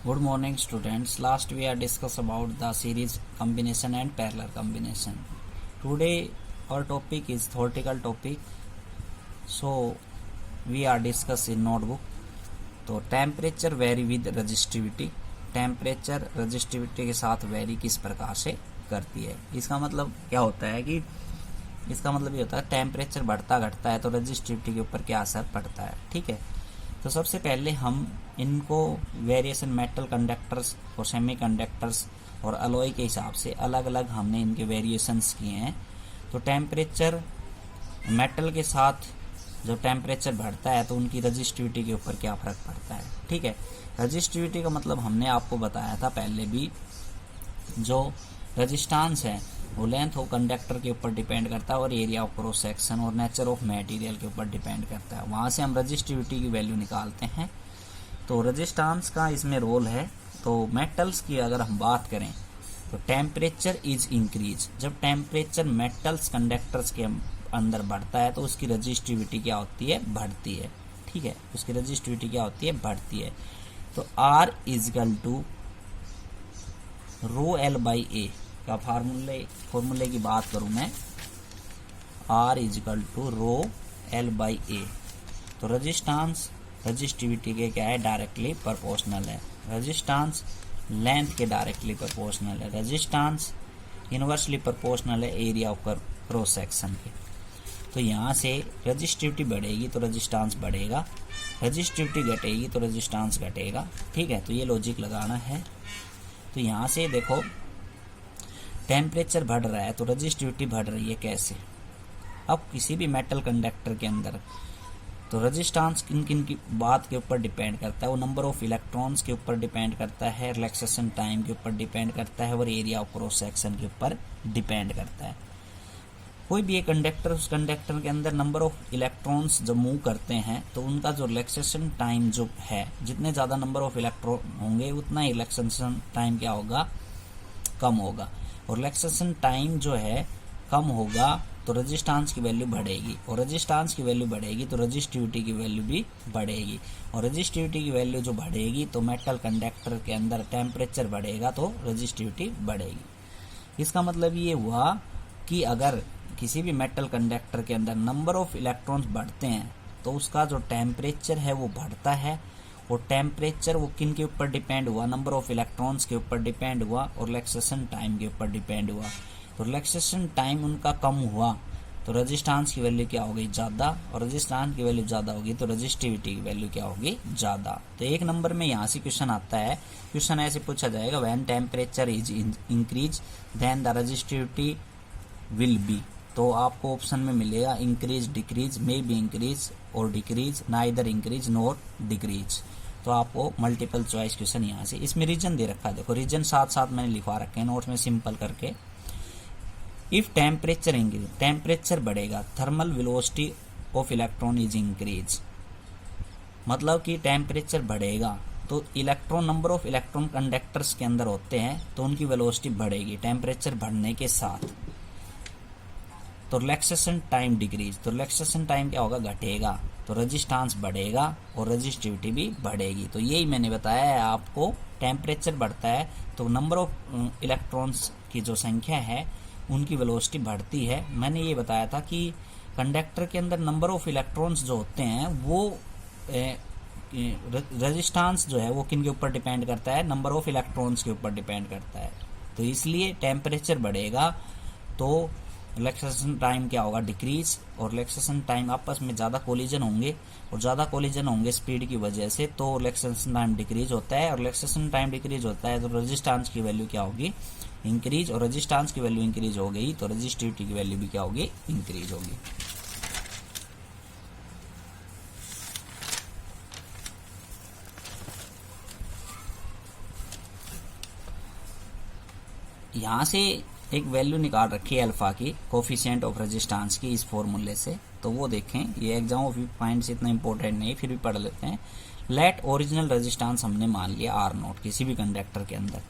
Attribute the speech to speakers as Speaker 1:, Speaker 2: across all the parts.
Speaker 1: Good morning, students. Last we are discussed about the series combination and parallel combination. Today our topic is theoretical topic. So we are discuss in notebook. तो temperature vary with resistivity, temperature resistivity के साथ very किस प्रकार से करती है। इसका मतलब क्या होता है कि इसका मतलब ये होता है टेम्परेचर बढ़ता घटता है तो रजिस्टिविटी के ऊपर क्या असर पड़ता है। ठीक है, तो सबसे पहले हम इनको वेरिएशन मेटल कंडक्टर्स और सेमी कंडक्टर्स और अलॉय के हिसाब से अलग अलग हमने इनके वेरिएशंस किए हैं। तो टेम्परेचर मेटल के साथ जब टेम्परेचर बढ़ता है तो उनकी रजिस्टिविटी के ऊपर क्या फर्क पड़ता है। ठीक है, रजिस्टिविटी का मतलब हमने आपको बताया था पहले भी, जो रजिस्टेंस है वो लेंथ ऑफ कंडक्टर के ऊपर डिपेंड करता है और एरिया ऑफ क्रॉस सेक्शन और नेचर ऑफ मटेरियल के ऊपर डिपेंड करता है। वहां से हम रजिस्टिविटी की वैल्यू निकालते हैं। तो रजिस्टेंस का इसमें रोल है। तो मेटल्स की अगर हम बात करें तो टेम्परेचर इज इंक्रीज, जब टेम्परेचर मेटल्स कंडक्टर्स के अंदर बढ़ता है तो उसकी रजिस्टिविटी क्या होती है, बढ़ती है। ठीक है, उसकी रजिस्टिविटी क्या होती है, बढ़ती है। तो R is equal to rho L by A का फॉर्मूले की बात करूं मैं, R is equal to rho L by A. तो रजिस्टेंस रजिस्टिविटी के क्या है, डायरेक्टली प्रोपोर्शनल है। रजिस्टेंस लेंथ के डायरेक्टली प्रोपोर्शनल है। रजिस्टेंस इनवर्सली प्रोपोर्शनल है एरिया ऑफ क्रॉस सेक्शन के। तो यहाँ से रजिस्टिविटी बढ़ेगी तो रजिस्टेंस बढ़ेगा, रजिस्टिविटी घटेगी तो रजिस्टेंस घटेगा। ठीक है, तो ये लॉजिक लगाना है। तो यहाँ से देखो टेम्परेचर बढ़ रहा है तो रजिस्टिविटी बढ़ रही है कैसे। अब किसी भी मेटल कंडक्टर के अंदर तो रजिस्टेंस किन किन की बात के ऊपर डिपेंड करता है, वो नंबर ऑफ इलेक्ट्रॉन्स के ऊपर डिपेंड करता है, रिलैक्सेशन टाइम के ऊपर डिपेंड करता है और एरिया ऑफ क्रॉस सेक्शन के ऊपर डिपेंड करता है। कोई भी एक कंडक्टर, उस कंडक्टर के अंदर नंबर ऑफ इलेक्ट्रॉन्स जब मूव करते हैं तो उनका जो रिलैक्सेशन टाइम जो है, जितने ज़्यादा नंबर ऑफ इलेक्ट्रॉन होंगे उतना ही रिलैक्सेशन टाइम क्या होगा, कम होगा। और रिलैक्सेशन टाइम जो है कम होगा तो रजिस्टेंस की वैल्यू बढ़ेगी, और रजिस्टेंस की वैल्यू बढ़ेगी तो रजिस्टिविटी की वैल्यू भी बढ़ेगी, और रजिस्टिविटी की वैल्यू जो बढ़ेगी तो मेटल कंडक्टर के अंदर टेम्परेचर बढ़ेगा तो रजिस्टिविटी बढ़ेगी। इसका मतलब ये हुआ कि अगर किसी भी मेटल कंडक्टर के अंदर नंबर ऑफ इलेक्ट्रॉन्स बढ़ते हैं तो उसका जो टेम्परेचर है वो बढ़ता है, और टेम्परेचर वो किन के ऊपर डिपेंड हुआ, नंबर ऑफ इलेक्ट्रॉन्स के ऊपर डिपेंड हुआ और रिलैक्सेशन टाइम के ऊपर डिपेंड हुआ। तो रिलैक्सेशन टाइम उनका कम हुआ तो रजिस्टेंस की वैल्यू क्या होगी, ज़्यादा, और रजिस्टेंस की वैल्यू ज़्यादा होगी तो रजिस्टिविटी की वैल्यू क्या होगी, ज़्यादा। तो एक नंबर में यहाँ से क्वेश्चन आता है, क्वेश्चन ऐसे पूछा जाएगा, when temperature is increase then the resistivity will be. तो आपको ऑप्शन में मिलेगा increase, decrease, may be increase और decrease, neither increase nor decrease. तो आपको मल्टीपल चॉइस क्वेश्चन यहाँ से, इसमें रीजन दे रखा है, देखो रीजन साथ साथ मैंने लिखवा रखे हैं नोट्स में सिंपल करके। इफ टेम्परेचर इंक्रीज, टेम्परेचर बढ़ेगा, thermal velocity of electron is increase, मतलब कि टेम्परेचर बढ़ेगा तो electron, number of electron conductors के अंदर होते हैं तो उनकी वेलोसिटी बढ़ेगी टेम्परेचर बढ़ने के साथ। तो रिलैक्सेशन टाइम डिक्रीज, तो रिलैक्सेशन टाइम क्या होगा, घटेगा, तो रजिस्टेंस बढ़ेगा और रजिस्टिविटी भी बढ़ेगी। तो यही मैंने बताया है आपको, टेम्परेचर बढ़ता है तो नंबर ऑफ इलेक्ट्रॉन्स की जो संख्या है उनकी वेलोसिटी बढ़ती है। मैंने ये बताया था कि कंडक्टर के अंदर नंबर ऑफ इलेक्ट्रॉन्स जो होते हैं वो रेजिस्टेंस जो है वो किन के ऊपर डिपेंड करता है, नंबर ऑफ इलेक्ट्रॉन्स के ऊपर डिपेंड करता है। तो इसलिए टेम्परेचर बढ़ेगा तो रिलैक्सेशन टाइम क्या होगा, डिक्रीज, और रिलैक्सेशन टाइम आपस में ज़्यादा कोलिजन होंगे, और ज़्यादा कोलिजन होंगे स्पीड की वजह से तो रिलैक्सेशन टाइम डिक्रीज होता है, और रिलैक्सेशन टाइम डिक्रीज होता है तो रजिस्टेंस की वैल्यू क्या होगी, इंक्रीज, और रजिस्टेंस की वैल्यू इंक्रीज हो गई तो रजिस्टिविटी की वैल्यू भी क्या होगी, इंक्रीज होगी। यहाँ से एक वैल्यू निकाल रखी है अल्फा की, कोफिशिएंट ऑफ रेजिस्टेंस की, इस फॉर्मूले से। तो वो देखें, ये एग्जाम पॉइंट्स इतना इंपॉर्टेंट नहीं, फिर भी पढ़ लेते हैं। लेट ओरिजिनल रेजिस्टेंस हमने मान लिया आर नॉट किसी भी कंडक्टर के अंदर।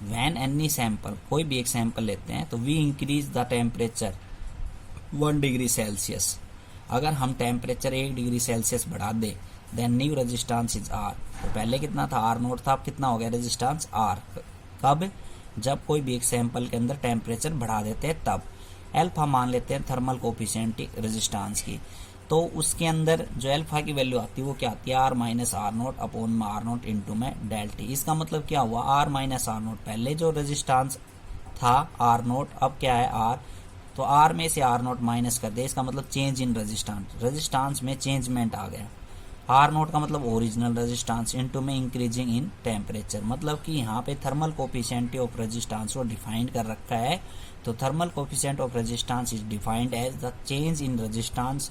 Speaker 1: व्हेन एनी सैंपल, कोई भी एक सैंपल लेते हैं तो we increase the temperature 1 degree celsius, अगर हम टेम्परेचर 1 डिग्री सेल्सियस बढ़ा दे then new resistance is R. तो पहले कितना था, आर नोट था, अब कितना हो गया रेजिस्टेंस आर। कब, जब कोई भी एक सैंपल के अंदर टेम्परेचर बढ़ा देते हैं तब। अल्फा मान लेते हैं थर्मल कोफिशिएंट रेजिस्टेंस की, तो उसके अंदर जो अल्फा की वैल्यू आती है वो क्या आती है, R minus R naught upon में आर नोट इंटू में डेल टी। इसका मतलब क्या हुआ, आर माइनस आर नोट, पहले जो रेजिस्टेंस था आर नोट, अब क्या है आर, तो आर में से आर नोट माइनस कर दे, इसका मतलब चेंज इन रेजिस्टेंस, रेजिस्टेंस में चेंजमेंट आ गया। आर नोट का मतलब ओरिजिनल रेजिस्टेंस इंटू में इंक्रीजिंग इन टेम्परेचर, मतलब कि यहाँ पे थर्मल कोफिशिएंट ऑफ रेजिस्टेंस को डिफाइन कर रखा है। तो thermal coefficient of resistance is defined as the change in resistance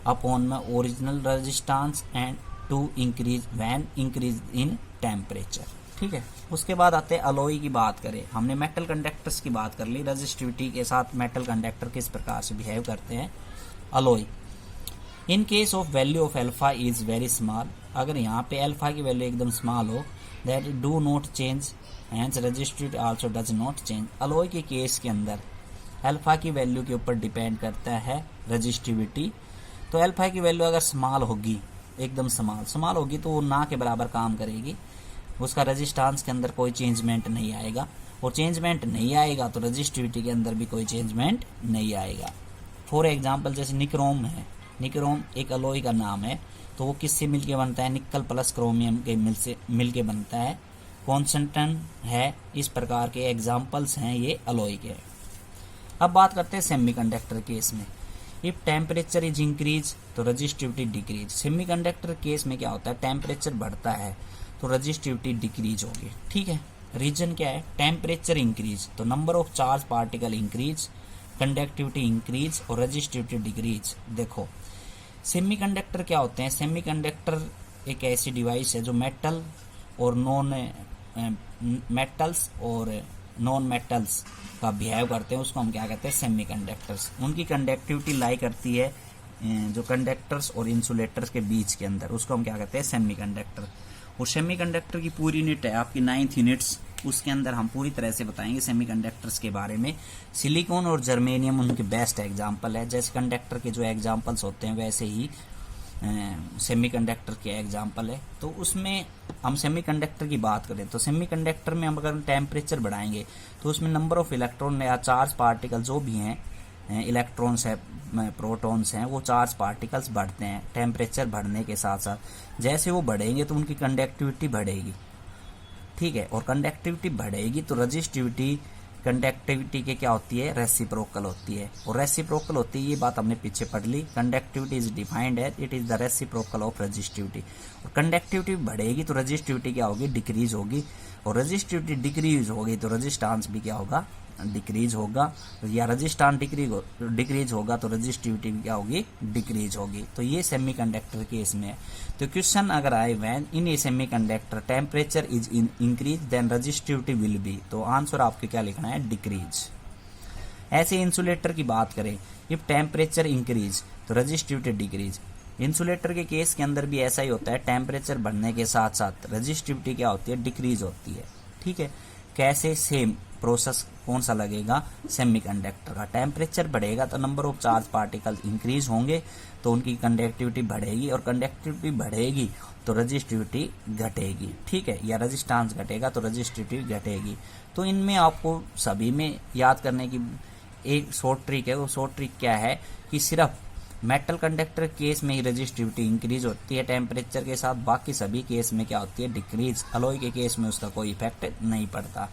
Speaker 1: upon में original resistance and to increase when increase in temperature. ठीक है, उसके बाद आते हैं अलॉय की बात करें। हमने मेटल कंडक्टर्स की बात कर ली, रेजिस्टिविटी के साथ मेटल कंडक्टर किस प्रकार से बिहेव करते हैं। Alloy in case of value of alpha is very small, अगर यहाँ पे अल्फा की वैल्यू एकदम स्मॉल हो, that do not change hence resistivity also does not change. Alloy के केस के अंदर अल्फा की वैल्यू के ऊपर डिपेंड करता है रेजिस्टिविटी। तो अल्फा की वैल्यू अगर स्मॉल होगी, एकदम स्मॉल होगी, तो वो ना के बराबर काम करेगी, उसका रेजिस्टेंस के अंदर कोई चेंजमेंट नहीं आएगा, और चेंजमेंट नहीं आएगा तो रेजिस्टिविटी के अंदर भी कोई चेंजमेंट नहीं आएगा। फॉर एग्जांपल जैसे निक्रोम है, निक्रोम एक अलॉय का नाम है, तो वो किससे मिलके बनता है, निकल प्लस क्रोमियम के मिलके बनता है, कॉन्स्टेंट है। इस प्रकार के एग्जाम्पल्स हैं ये अलॉय के। अब बात करते हैं सेमीकंडक्टर केस में। इफ टेम्परेचर इज इंक्रीज तो रेजिस्टिविटी डिक्रीज। सेमीकंडक्टर केस में क्या होता है, टेम्परेचर बढ़ता है तो रेजिस्टिविटी डिक्रीज होगी। ठीक है, रीजन क्या है, टेम्परेचर इंक्रीज तो number of charge particle increase, conductivity increase और रेजिस्टिविटी डिक्रीज। देखो सेमीकंडक्टर क्या होते हैं, सेमीकंडक्टर एक ऐसी डिवाइस है जो मेटल और नॉन मेटल्स का बिहेव करते हैं, उसको हम क्या कहते हैं, सेमीकंडक्टर्स। उनकी कंडक्टिविटी लाई करती है जो कंडक्टर्स और इंसुलेटर्स के बीच के अंदर, उसको हम क्या कहते हैं, सेमीकंडक्टर। और सेमीकंडक्टर की पूरी यूनिट है आपकी 9th यूनिट्स, उसके अंदर हम पूरी तरह से बताएंगे सेमीकंडक्टर्स के बारे में। सिलिकॉन और जर्मेनियम उनके बेस्ट एग्जांपल है, जैसे कंडक्टर के जो एग्जांपल्स होते हैं वैसे ही सेमीकंडक्टर के एग्जांपल है। तो उसमें हम सेमीकंडक्टर की बात करें तो सेमीकंडक्टर में हम अगर टेम्परेचर बढ़ाएंगे तो उसमें नंबर ऑफ इलेक्ट्रॉन या चार्ज पार्टिकल जो भी हैं, इलेक्ट्रॉन्स है, प्रोटॉन्स हैं, वो चार्ज पार्टिकल्स बढ़ते हैं टेम्परेचर बढ़ने के साथ साथ। जैसे वो बढ़ेंगे तो उनकी कंडक्टिविटी बढ़ेगी। ठीक है, और कंडक्टिविटी बढ़ेगी तो रेजिस्टिविटी कंडक्टिविटी के क्या होती है, रेसिप्रोकल होती है। और रेसिप्रोकल होती है, ये बात हमने पीछे पढ़ ली। Conductivity is defined as it is the reciprocal of resistivity. और कंडक्टिविटी बढ़ेगी तो रेजिस्टिविटी क्या होगी, डिक्रीज होगी, और रेजिस्टिविटी डिक्रीज होगी तो रेजिस्टेंस भी क्या होगा, डिक्रीज होगा, या रेजिस्टेंस डिक्रीज होगा तो रेजिस्टिविटी भी क्या होगी, डिक्रीज होगी। तो ये सेमीकंडक्टर केस में है। तो क्वेश्चन अगर आए when in a semiconductor temperature is increase then resistivity will be, तो आंसर आपके क्या लिखना है, डिक्रीज। ऐसे इंसुलेटर की बात करें, इफ टेम्परेचर इंक्रीज तो रेजिस्टिविटी डिक्रीज। इंसुलेटर के केस के अंदर भी ऐसा ही होता है, टेम्परेचर बढ़ने के साथ साथ रेजिस्टिविटी क्या होती है, डिक्रीज होती है। ठीक है, कैसे, सेम प्रोसेस कौन सा लगेगा, सेमीकंडक्टर का। टेम्परेचर बढ़ेगा तो number of charge particle increase होंगे तो उनकी कंडक्टिविटी बढ़ेगी, और कंडक्टिविटी बढ़ेगी तो रेजिस्टिविटी घटेगी। ठीक है, या रेजिस्टेंस घटेगा तो रेजिस्टिविटी घटेगी। तो इनमें आपको सभी में याद करने की एक शॉर्ट ट्रिक है। वो शॉर्ट ट्रिक क्या है कि सिर्फ मेटल कंडक्टर केस में ही रेजिस्टिविटी इंक्रीज होती है टेम्परेचर के साथ, बाकी सभी केस में क्या होती है, डिक्रीज। अलॉय के केस में उसका कोई इफेक्ट नहीं पड़ता।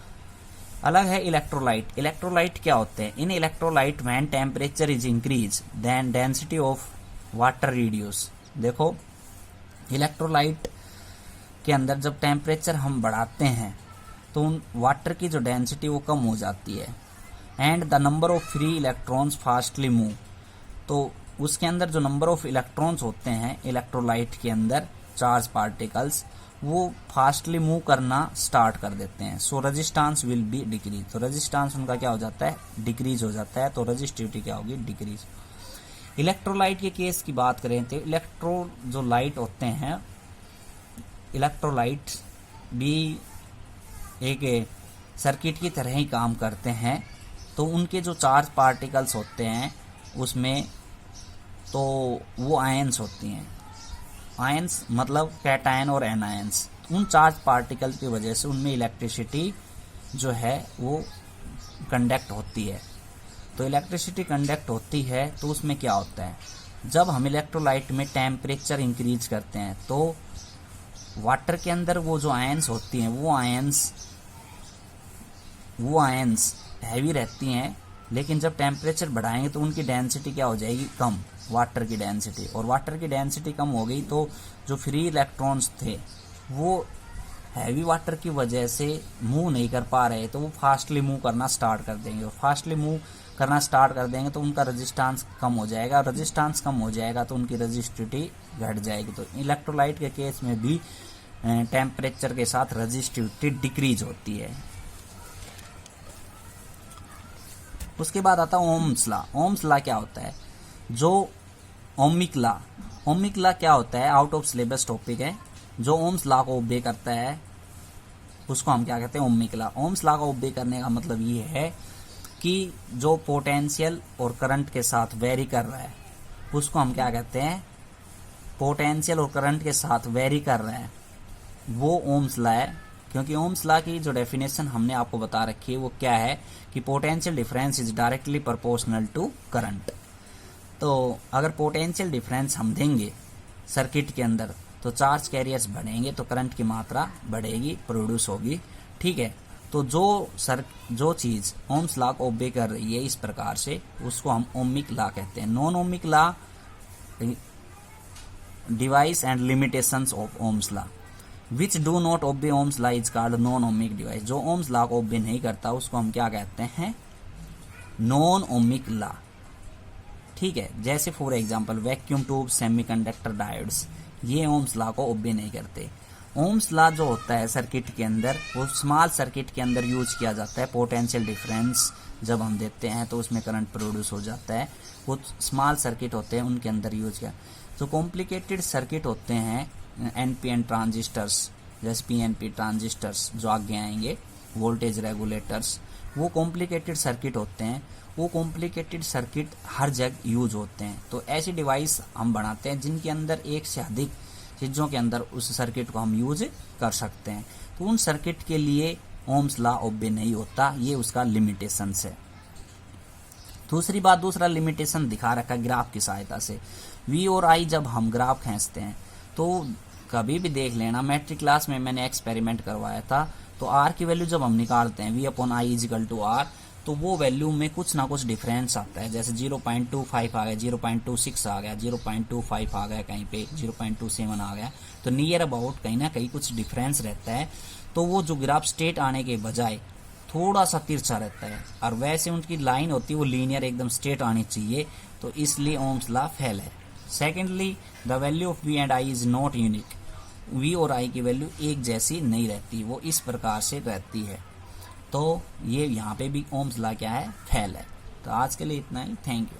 Speaker 1: अलग है इलेक्ट्रोलाइट। इलेक्ट्रोलाइट क्या होते हैं, इन electrolyte when temperature is increase then density of water reduce. देखो इलेक्ट्रोलाइट के अंदर जब टेम्परेचर हम बढ़ाते हैं तो उन वाटर की जो डेंसिटी वो कम हो जाती है, and the number of free electrons fastly move. तो उसके अंदर जो नंबर ऑफ इलेक्ट्रॉन्स होते हैं इलेक्ट्रोलाइट के अंदर, चार्ज पार्टिकल्स, वो फास्टली मूव करना स्टार्ट कर देते हैं। सो रेजिस्टेंस विल बी डिक्रीज, तो रेजिस्टेंस उनका क्या हो जाता है, डिक्रीज हो जाता है, तो रेजिस्टिविटी क्या होगी, डिक्रीज। इलेक्ट्रोलाइट के केस की बात करें तो इलेक्ट्रो जो लाइट होते हैं, इलेक्ट्रोलाइट भी एक सर्किट की तरह ही काम करते हैं। तो उनके जो चार्ज पार्टिकल्स होते हैं उसमें तो वो आयंस होती हैं, आयंस मतलब कैटायन और एनायंस, उन चार्ज पार्टिकल की वजह से उनमें इलेक्ट्रिसिटी जो है वो कंडक्ट होती है। तो इलेक्ट्रिसिटी कंडक्ट होती है तो उसमें क्या होता है, जब हम इलेक्ट्रोलाइट में टेम्परेचर इंक्रीज करते हैं तो वाटर के अंदर वो जो आयंस होती हैं वो आयंस हैवी रहती हैं, लेकिन जब टेम्परेचर बढ़ाएंगे तो उनकी डेंसिटी क्या हो जाएगी, कम, वाटर की डेंसिटी। और वाटर की डेंसिटी कम हो गई तो जो फ्री इलेक्ट्रॉन्स थे वो हैवी वाटर की वजह से मूव नहीं कर पा रहे, तो वो फास्टली मूव करना स्टार्ट कर देंगे, और फास्टली मूव करना स्टार्ट कर देंगे तो उनका रेजिस्टेंस कम हो जाएगा, रेजिस्टेंस कम हो जाएगा तो उनकी रेजिस्टिविटी घट जाएगी। तो इलेक्ट्रोलाइट के केस में भी टेम्परेचर के साथ रेजिस्टिविटी डिक्रीज होती है। उसके बाद आता है ओम्स लॉ। ओम्स लॉ क्या होता है, जो ओमिक लॉ क्या होता है, आउट ऑफ सिलेबस टॉपिक है। जो ओम्स लॉ को ओबे करता है उसको हम क्या कहते हैं, ओमिक लॉ। ओम्स लॉ का ओबे करने का मतलब ये है कि जो पोटेंशियल और करंट के साथ वेरी कर रहा है उसको हम क्या कहते हैं, पोटेंशियल और करंट के साथ वेरी कर रहा है, वो ओम्स लॉ है। क्योंकि ओम्स लॉ की जो डेफिनेशन हमने आपको बता रखी है वो क्या है कि potential difference is directly proportional to current. तो अगर पोटेंशियल डिफरेंस हम देंगे सर्किट के अंदर तो चार्ज कैरियर्स बढ़ेंगे तो करंट की मात्रा बढ़ेगी, प्रोड्यूस होगी, ठीक है। तो जो चीज ओम्स लॉ को ओबे कर रही है इस प्रकार से उसको हम ओमिक लॉ कहते हैं। Non ohmic law device and limitations of Ohm's law which do not obey Ohm's law is called non ohmic device. जो ओम्स लॉ को ओबे नहीं करता उसको हम क्या कहते हैं, नॉन ओमिक लॉ, ठीक है। जैसे for example vacuum tube, semiconductor, diodes, ये ओम्स लॉ को ओबे नहीं करते। ओम्स लॉ जो होता है सर्किट के अंदर वो स्मॉल सर्किट के अंदर यूज किया जाता है। पोटेंशियल डिफरेंस जब हम देते हैं तो उसमें करंट प्रोड्यूस हो जाता है, वो स्मॉल सर्किट होते हैं उनके अंदर यूज किया। जो कॉम्प्लिकेटेड सर्किट होते हैं एनपीएन ट्रांजिस्टर्स, जैसे पीएनपी ट्रांजिस्टर्स जो आगे आएंगे, वोल्टेज रेगुलेटर्स, वो कॉम्प्लिकेटेड सर्किट होते हैं। वो कॉम्प्लिकेटेड सर्किट हर जगह यूज होते हैं। तो ऐसी डिवाइस हम बनाते हैं जिनके अंदर एक से अधिक चीज़ों के अंदर उस सर्किट को हम यूज कर सकते हैं। तो उन सर्किट के लिए ओम्स लॉ ओबे नहीं होता, ये उसका लिमिटेशन है। दूसरी बात, दूसरा लिमिटेशन दिखा रखा ग्राफ की सहायता से। वी और आई जब हम ग्राफ खींचते हैं तो कभी भी देख लेना, मैट्रिक क्लास में मैंने एक्सपेरिमेंट करवाया था, तो आर की वैल्यू जब हम निकालते हैं, V upon I is equal to R, तो वो वैल्यू में कुछ ना कुछ डिफरेंस आता है। जैसे 0.25 आ गया, 0.26 आ गया, 0.25 आ गया, कहीं पे 0.27 आ गया, तो नियर अबाउट कहीं ना कहीं कुछ डिफरेंस रहता है। तो वो जो ग्राफ स्ट्रेट आने के बजाय थोड़ा सा तिरछा रहता है, और वैसे उनकी लाइन होती है वो लीनियर एकदम स्ट्रेट आनी चाहिए, तो इसलिए ओम्स लॉ फेल है। Secondly, the value of V and I is not unique. V और आई की वैल्यू एक जैसी नहीं रहती, वो इस प्रकार से रहती है। तो ये यहाँ पे भी ओम्स लॉ क्या है, फेल है। तो आज के लिए इतना ही, थैंक यू।